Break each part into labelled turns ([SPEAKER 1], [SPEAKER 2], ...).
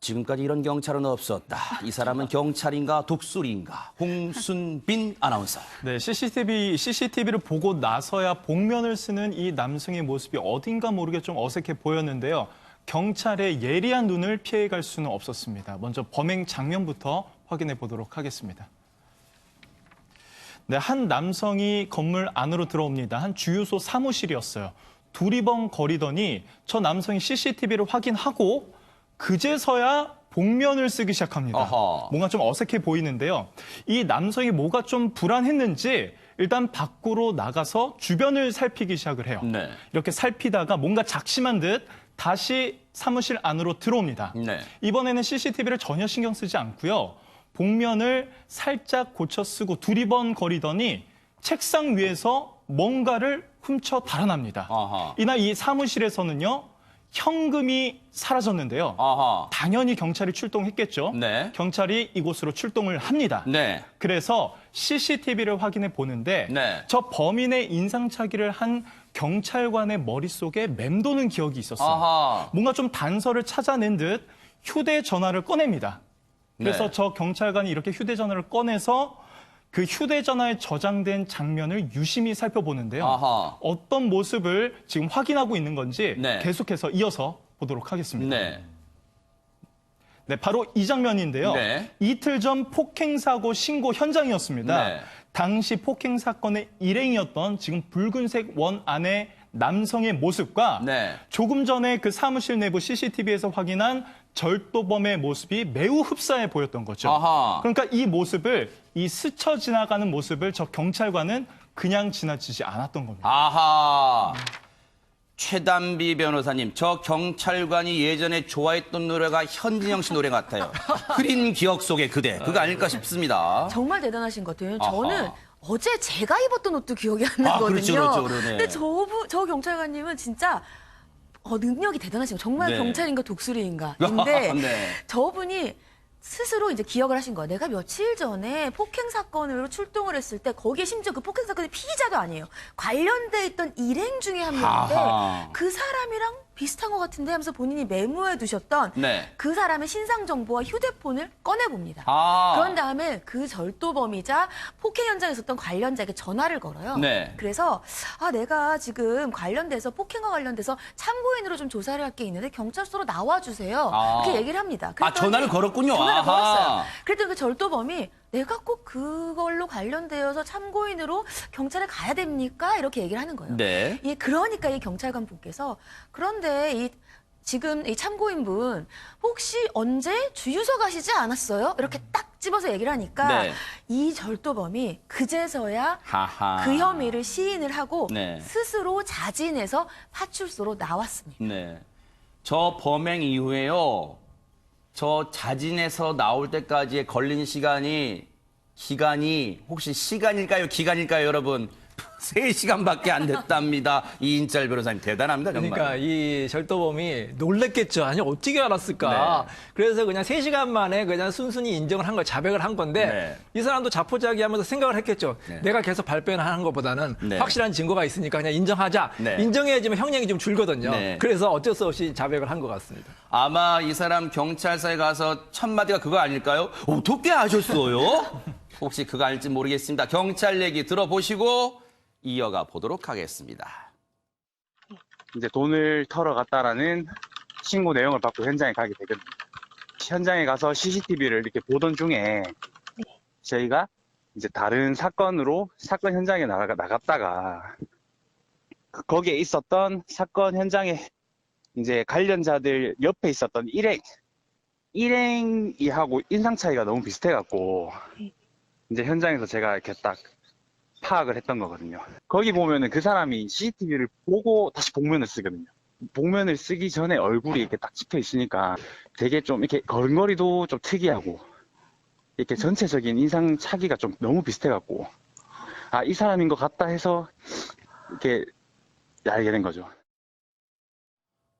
[SPEAKER 1] 지금까지 이런 경찰은 없었다. 이 사람은 경찰인가 독수리인가? 홍순빈 아나운서.
[SPEAKER 2] 네, CCTV를 보고 나서야 복면을 쓰는 이 남성의 모습이 어딘가 모르게 좀 어색해 보였는데요. 경찰의 예리한 눈을 피해갈 수는 없었습니다. 먼저 범행 장면부터 확인해 보도록 하겠습니다. 네, 한 남성이 건물 안으로 들어옵니다. 한 주유소 사무실이었어요. 두리번거리더니 저 남성이 CCTV를 확인하고 그제서야 복면을 쓰기 시작합니다.
[SPEAKER 1] 어허.
[SPEAKER 2] 뭔가 좀 어색해 보이는데요. 이 남성이 뭐가 좀 불안했는지 일단 밖으로 나가서 주변을 살피기 시작을 해요.
[SPEAKER 1] 네.
[SPEAKER 2] 이렇게 살피다가 뭔가 작심한 듯 다시 사무실 안으로 들어옵니다.
[SPEAKER 1] 네.
[SPEAKER 2] 이번에는 CCTV를 전혀 신경 쓰지 않고요. 복면을 살짝 고쳐 쓰고 두리번거리더니 책상 위에서 뭔가를 훔쳐 달아납니다.
[SPEAKER 1] 아하.
[SPEAKER 2] 이날 이 사무실에서는요. 현금이 사라졌는데요.
[SPEAKER 1] 아하.
[SPEAKER 2] 당연히 경찰이 출동했겠죠.
[SPEAKER 1] 네.
[SPEAKER 2] 경찰이 이곳으로 출동을 합니다.
[SPEAKER 1] 네.
[SPEAKER 2] 그래서 CCTV를 확인해 보는데
[SPEAKER 1] 네.
[SPEAKER 2] 저 범인의 인상착의를 한 경찰관의 머릿속에 맴도는 기억이 있었어요.
[SPEAKER 1] 아하.
[SPEAKER 2] 뭔가 좀 단서를 찾아낸 듯 휴대전화를 꺼냅니다. 그래서
[SPEAKER 1] 네.
[SPEAKER 2] 저 경찰관이 이렇게 휴대전화를 꺼내서 그 휴대전화에 저장된 장면을 유심히 살펴보는데요.
[SPEAKER 1] 아하.
[SPEAKER 2] 어떤 모습을 지금 확인하고 있는 건지
[SPEAKER 1] 네.
[SPEAKER 2] 계속해서 이어서 보도록 하겠습니다.
[SPEAKER 1] 네.
[SPEAKER 2] 네, 바로 이 장면인데요.
[SPEAKER 1] 네.
[SPEAKER 2] 이틀 전 폭행사고 신고 현장이었습니다.
[SPEAKER 1] 네.
[SPEAKER 2] 당시 폭행 사건의 일행이었던 지금 붉은색 원 안의 남성의 모습과
[SPEAKER 1] 네.
[SPEAKER 2] 조금 전에 그 사무실 내부 CCTV에서 확인한 절도범의 모습이 매우 흡사해 보였던 거죠.
[SPEAKER 1] 아하.
[SPEAKER 2] 그러니까 이 모습을, 이 스쳐 지나가는 모습을 저 경찰관은 그냥 지나치지 않았던 겁니다.
[SPEAKER 1] 아하. 최단비 변호사님, 저 경찰관이 예전에 좋아했던 노래가 현진영 씨 노래 같아요. 흐린 기억 속의 그대. 그거 아닐까 싶습니다.
[SPEAKER 3] 정말 대단하신 것 같아요.
[SPEAKER 1] 아하.
[SPEAKER 3] 저는 어제 제가 입었던 옷도 기억이 안
[SPEAKER 1] 아,
[SPEAKER 3] 나거든요.
[SPEAKER 1] 그렇죠, 그러네.
[SPEAKER 3] 근데 저 경찰관님은 진짜 능력이 대단하신 거예요. 정말
[SPEAKER 1] 네.
[SPEAKER 3] 경찰인가 독수리인가인데
[SPEAKER 1] 네.
[SPEAKER 3] 저분이 스스로 이제 기억을 하신 거예요. 내가 며칠 전에 폭행 사건으로 출동을 했을 때 거기에 심지어 그 폭행 사건의 피의자도 아니에요. 관련돼 있던 일행 중에 한 명인데
[SPEAKER 1] 아하.
[SPEAKER 3] 그 사람이랑 비슷한 것 같은데 하면서 본인이 메모해 두셨던
[SPEAKER 1] 네.
[SPEAKER 3] 그 사람의 신상 정보와 휴대폰을 꺼내 봅니다.
[SPEAKER 1] 아.
[SPEAKER 3] 그런 다음에 그 절도범이자 폭행 현장에 있었던 관련자에게 전화를 걸어요.
[SPEAKER 1] 네.
[SPEAKER 3] 그래서 내가 지금 관련돼서 폭행과 관련돼서 참고인으로 좀 조사를 할 게 있는데 경찰서로 나와주세요.
[SPEAKER 1] 아.
[SPEAKER 3] 그렇게 얘기를 합니다.
[SPEAKER 1] 아, 전화를 걸었군요.
[SPEAKER 3] 전화를
[SPEAKER 1] 아하.
[SPEAKER 3] 걸었어요. 그랬더니 그 절도범이 내가 꼭 그걸로 관련되어서 참고인으로 경찰에 가야 됩니까? 이렇게 얘기를 하는 거예요.
[SPEAKER 1] 네.
[SPEAKER 3] 그러니까 이 경찰관 분께서 그런데 지금 이 참고인분 혹시 언제 주유소 가시지 않았어요? 이렇게 딱 집어서 얘기를 하니까
[SPEAKER 1] 네.
[SPEAKER 3] 이 절도범이 그제서야
[SPEAKER 1] 하하.
[SPEAKER 3] 그 혐의를 시인을 하고
[SPEAKER 1] 네.
[SPEAKER 3] 스스로 자진해서 파출소로 나왔습니다.
[SPEAKER 1] 네. 저 범행 이후에요. 저 자진해서 나올 때까지의 걸린 기간이 혹시 시간일까요? 기간일까요, 여러분? 3시간밖에 안 됐답니다. 이인철 변호사님 대단합니다, 정말.
[SPEAKER 4] 그러니까 이 절도범이 놀랬겠죠. 아니 어떻게 알았을까.
[SPEAKER 1] 네.
[SPEAKER 4] 그래서 그냥 3시간 만에 그냥 순순히 인정을 한 걸 자백을 한 건데
[SPEAKER 1] 네.
[SPEAKER 4] 이 사람도 자포자기하면서 생각을 했겠죠.
[SPEAKER 1] 네.
[SPEAKER 4] 내가 계속 발표하는 것보다는
[SPEAKER 1] 네.
[SPEAKER 4] 확실한 증거가 있으니까 그냥 인정하자.
[SPEAKER 1] 네.
[SPEAKER 4] 인정해야지만 형량이 좀 줄거든요.
[SPEAKER 1] 네.
[SPEAKER 4] 그래서 어쩔 수 없이 자백을 한 것 같습니다.
[SPEAKER 1] 아마 이 사람 경찰서에 가서 첫 마디가 그거 아닐까요? 어떻게 아셨어요? 혹시 그거 알지 모르겠습니다. 경찰 얘기 들어보시고 이어가 보도록 하겠습니다.
[SPEAKER 5] 이제 돈을 털어 갔다라는 신고 내용을 받고 현장에 가게 되거든요. 현장에 가서 CCTV를 이렇게 보던 중에 저희가 이제 다른 사건으로 사건 현장에 나갔다가 거기에 있었던 사건 현장에 이제 관련자들 옆에 있었던 일행이 하고 인상 차이가 너무 비슷해갖고 이제 현장에서 제가 이렇게 딱 파악을 했던 거거든요. 거기 보면은 그 사람이 CCTV를 보고 다시 복면을 쓰거든요. 복면을 쓰기 전에 얼굴이 이렇게 딱 찍혀 있으니까 되게 좀 이렇게 걸음걸이도 좀 특이하고 이렇게 전체적인 인상 차기가 좀 너무 비슷해갖고 이 사람인 것 같다 해서 이렇게 알게 된 거죠.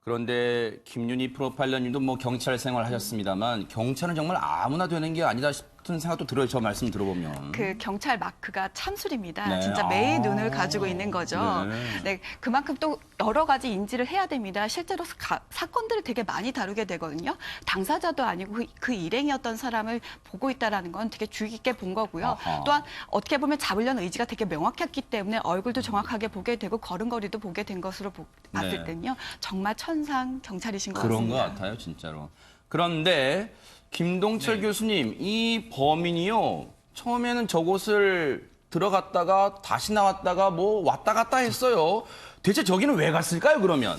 [SPEAKER 1] 그런데 김윤희 프로파일러님도 뭐 경찰 생활 하셨습니다만 경찰은 정말 아무나 되는 게 아니다 같은 생각도 들어요. 저 말씀 들어보면.
[SPEAKER 6] 그 경찰 마크가 참술입니다.
[SPEAKER 1] 네.
[SPEAKER 6] 진짜 매의 눈을 가지고 있는 거죠.
[SPEAKER 1] 네.
[SPEAKER 6] 네, 그만큼 또 여러 가지 인지를 해야 됩니다. 실제로 사건들을 되게 많이 다루게 되거든요. 당사자도 아니고 그 일행이었던 사람을 보고 있다라는 건 되게 주의 깊게 본 거고요.
[SPEAKER 1] 아하.
[SPEAKER 6] 또한 어떻게 보면 잡으려는 의지가 되게 명확했기 때문에 얼굴도 정확하게 보게 되고 걸음걸이도 보게 된 것으로 봤을
[SPEAKER 1] 네.
[SPEAKER 6] 때는요. 정말 천상 경찰이신 것
[SPEAKER 1] 그런 것
[SPEAKER 6] 같습니다.
[SPEAKER 1] 같아요, 진짜로. 그런데 김동철 교수님, 이 범인이요. 처음에는 저곳을 들어갔다가 다시 나왔다가 뭐 왔다 갔다 했어요. 대체 저기는 왜 갔을까요, 그러면?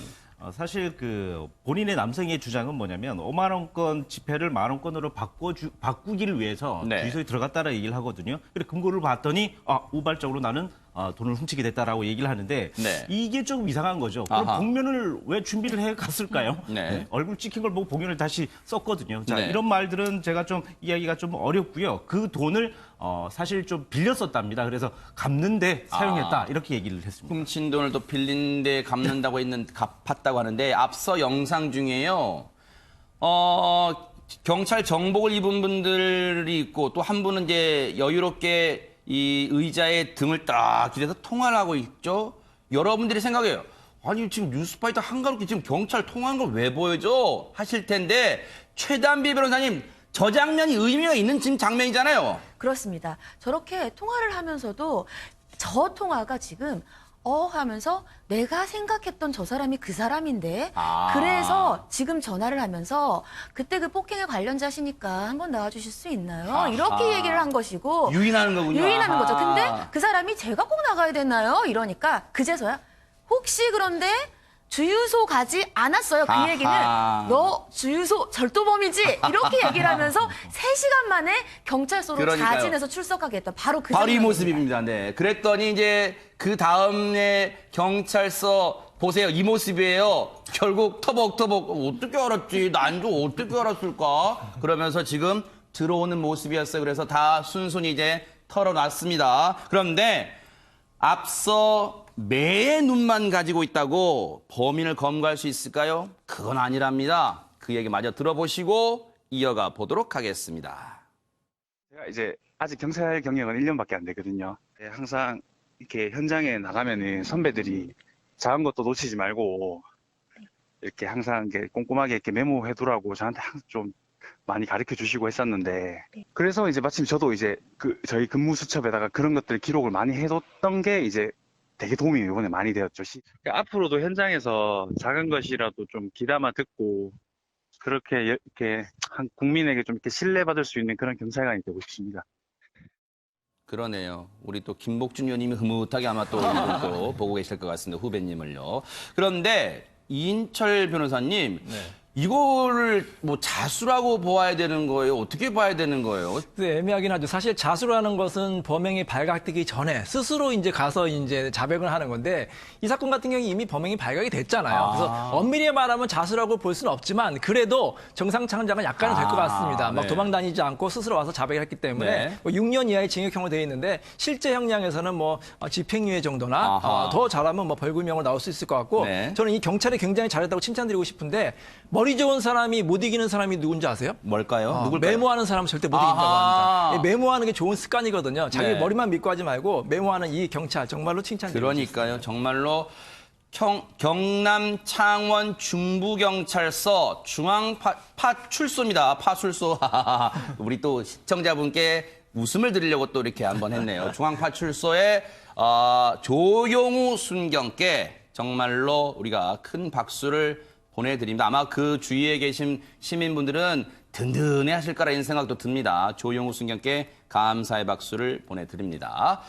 [SPEAKER 7] 사실 그 본인의 남성의 주장은 뭐냐면 5만 원권 지폐를 1만 원권으로 바꾸기를 위해서
[SPEAKER 1] 네.
[SPEAKER 7] 주유소에 들어갔다라 얘기를 하거든요. 그래 금고를 봤더니 우발적으로 나는 돈을 훔치게 됐다라고 얘기를 하는데
[SPEAKER 1] 네.
[SPEAKER 7] 이게 조금 이상한 거죠. 그럼
[SPEAKER 1] 아하.
[SPEAKER 7] 복면을 왜 준비를 해 갔을까요?
[SPEAKER 1] 네.
[SPEAKER 7] 얼굴 찍힌 걸 보고 복면을 다시 썼거든요. 자,
[SPEAKER 1] 네.
[SPEAKER 7] 이런 말들은 제가 좀 이야기가 좀 어렵고요. 그 돈을 사실 좀 빌렸었답니다. 그래서 갚는데 사용했다 이렇게 얘기를 했습니다.
[SPEAKER 1] 훔친 돈을 또 빌린 데 갚는다고 갚았다고 하는데 앞서 영상 중에요. 경찰 정복을 입은 분들이 있고 또 한 분은 이제 여유롭게 이 의자에 등을 딱 기대서 통화를 하고 있죠. 여러분들이 생각해요. 아니 지금 뉴스파이터 한가롭게 지금 경찰 통화하는 걸 왜 보여줘? 하실 텐데 최단비 변호사님 저 장면이 의미가 있는 지금 장면이잖아요.
[SPEAKER 3] 그렇습니다. 저렇게 통화를 하면서도 저 통화가 지금 하면서 내가 생각했던 저 사람이 그 사람인데 그래서 지금 전화를 하면서 그때 그 폭행에 관련자시니까 한번 나와주실 수 있나요? 이렇게 얘기를 한 것이고
[SPEAKER 1] 유인하는 거군요.
[SPEAKER 3] 유인하는 거죠.
[SPEAKER 1] 아하.
[SPEAKER 3] 근데 그 사람이 제가 꼭 나가야 되나요? 이러니까 그제서야 혹시 그런데 주유소 가지 않았어요. 그
[SPEAKER 1] 아하.
[SPEAKER 3] 얘기는 너 주유소 절도범이지 이렇게 얘기를 하면서 3시간 만에 경찰서로
[SPEAKER 1] 그러니까요.
[SPEAKER 3] 자진해서 출석하게 했던 바로 그
[SPEAKER 1] 바로 이
[SPEAKER 3] 장면입니다.
[SPEAKER 1] 모습입니다. 네. 그랬더니 이제 그 다음에 경찰서 보세요. 이 모습이에요. 결국 터벅터벅 어떻게 알았지? 난 좀 어떻게 알았을까? 그러면서 지금 들어오는 모습이었어요. 그래서 다 순순히 이제 털어놨습니다. 그런데 앞서 매의 눈만 가지고 있다고 범인을 검거할 수 있을까요? 그건 아니랍니다. 그 얘기 마저 들어보시고 이어가 보도록 하겠습니다.
[SPEAKER 5] 제가 이제 아직 경찰 경력은 1년밖에 안 되거든요. 항상 이렇게 현장에 나가면은 선배들이 작은 것도 놓치지 말고 이렇게 항상 이렇게 꼼꼼하게 이렇게 메모해 두라고 저한테 항상 좀 많이 가르쳐 주시고 했었는데 그래서 이제 마침 저도 이제 저희 근무 수첩에다가 그런 것들 기록을 많이 해뒀던 게 이제 되게 도움이 이번에 많이 되었죠. 그러니까 앞으로도 현장에서 작은 것이라도 좀 귀담아 듣고 그렇게 이렇게 한 국민에게 좀 이렇게 신뢰받을 수 있는 그런 경찰관이 되고 싶습니다.
[SPEAKER 1] 그러네요. 우리 또 김복준 의원님이 흐뭇하게 아마 또 이걸 또 보고 계실 것 같습니다. 후배님을요. 그런데 이인철 변호사님, 이거를 뭐 자수라고 보아야 되는 거예요? 어떻게 봐야 되는 거예요?
[SPEAKER 4] 네, 애매하긴 하죠. 사실 자수라는 것은 범행이 발각되기 전에 스스로 이제 가서 이제 자백을 하는 건데 이 사건 같은 경우에 이미 범행이 발각이 됐잖아요. 그래서 엄밀히 말하면 자수라고 볼 수는 없지만 그래도 정상창자가 약간은 될 것 같습니다. 막
[SPEAKER 1] 네.
[SPEAKER 4] 도망 다니지 않고 스스로 와서 자백을 했기 때문에
[SPEAKER 1] 네.
[SPEAKER 4] 뭐 6년 이하의 징역형으로 되어 있는데 실제 형량에서는 뭐 집행유예 정도나
[SPEAKER 1] 아하.
[SPEAKER 4] 더 잘하면 뭐 벌금형으로 나올 수 있을 것 같고
[SPEAKER 1] 네.
[SPEAKER 4] 저는 이 경찰이 굉장히 잘했다고 칭찬드리고 싶은데 머리 좋은 사람이 못 이기는 사람이 누군지 아세요?
[SPEAKER 1] 뭘까요? 누굴까요?
[SPEAKER 4] 메모하는 사람은 절대 못 이긴다고
[SPEAKER 1] 아하.
[SPEAKER 4] 합니다. 메모하는 게 좋은 습관이거든요. 자기
[SPEAKER 1] 네.
[SPEAKER 4] 머리만 믿고 하지 말고 메모하는 이 경찰 정말로 칭찬드립니다.
[SPEAKER 1] 그러니까요. 정말로 경남 창원 중부경찰서 중앙파출소입니다. 파출소. 우리 또 시청자분께 웃음을 드리려고 또 이렇게 한번 했네요. 중앙파출소의 조용우 순경께 정말로 우리가 큰 박수를 보내드립니다. 아마 그 주위에 계신 시민분들은 든든해 하실 거라는 생각도 듭니다. 조용우 순경께 감사의 박수를 보내드립니다.